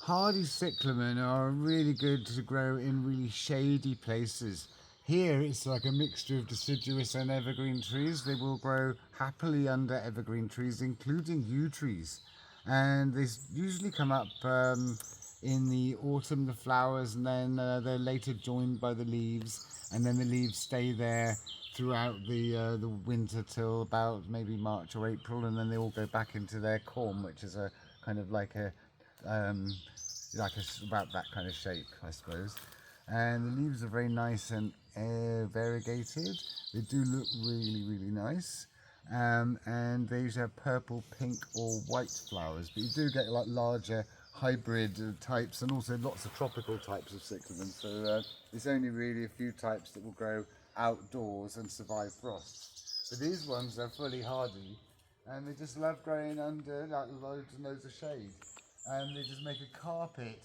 Hardy cyclamen are really good to grow in really shady places. Here it's like a mixture of deciduous and evergreen trees. They will grow happily under evergreen trees, including yew trees. And they usually come up in the autumn, the flowers, and then they're later joined by the leaves. And then the leaves stay there throughout the winter till about maybe March or April, and then they all go back into their corm, which is a kind of um, about that kind of shape, I suppose. And the leaves are very nice and variegated. They do look really nice. And they usually have purple, pink or white flowers, but you do get like larger hybrid types and also lots of tropical types of cyclamen. So there's only really a few types that will grow outdoors and survive frost. But these ones are fully hardy, and they just love growing under like loads and loads of shade. And they just make a carpet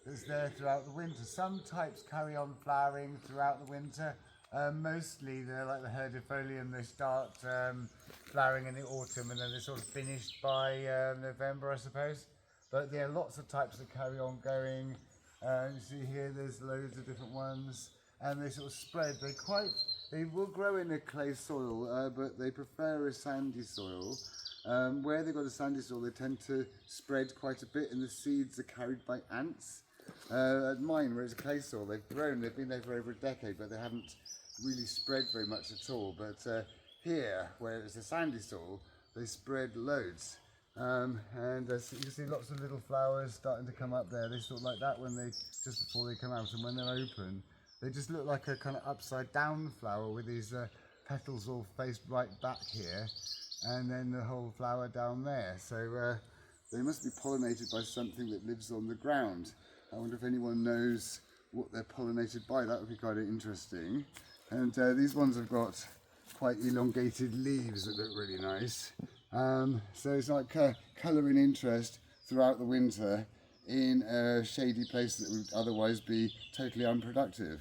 that's there throughout the winter. Some types carry on flowering throughout the winter. Mostly they're like the hederifolium. They start flowering in the autumn and then they're sort of finished by November, I suppose. But there are lots of types that carry on going. You see here there's loads of different ones, and they sort of spread. They will grow in a clay soil, but they prefer a sandy soil. Where they've got a sandy soil, they tend to spread quite a bit, and the seeds are carried by ants. At mine, where it's a clay soil, they've been there for over a decade, but they haven't really spread very much at all. But here, where it's a sandy soil, they spread loads. And so you can see lots of little flowers starting to come up there. They sort of like that just before they come out, and when they're open, they just look like a kind of upside down flower with these petals all faced right back here, and then the whole flower down there. So they must be pollinated by something that lives on the ground. I wonder if anyone knows what they're pollinated by. That would be quite interesting. And these ones have got quite elongated leaves that look really nice. So it's like colouring interest throughout the winter in a shady place that would otherwise be totally unproductive.